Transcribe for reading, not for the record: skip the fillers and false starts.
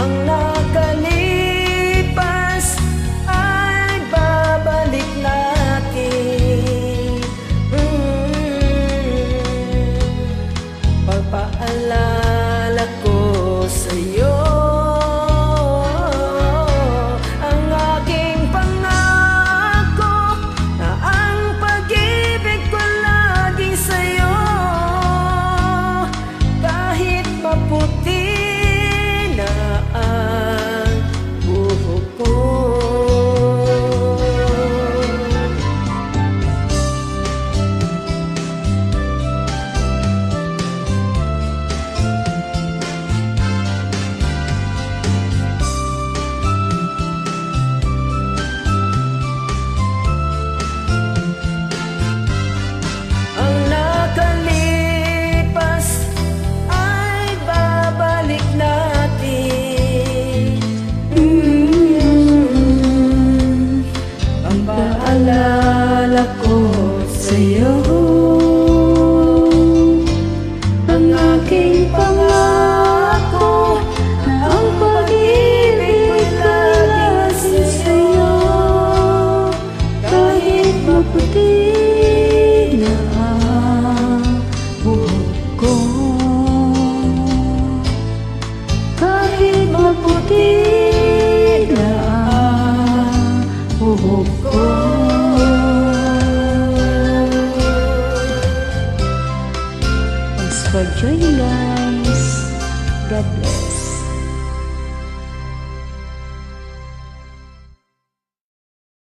Ang nakalipas ay babalik natin. Pagpaalala ko sa'yo ang aking pangako na ang pag-ibig ko lagi sa'yo. Kahit maputi na ang buhok ko. Ang nakalipas ay babalik natin. Ang paalala ko sa'yo ang aking pangako na ang pag-ibig ko lagi sa'yo. Kahit maputi na ang buhok ko, kahit maputi na ang buhok ko. Thanks for joining, guys.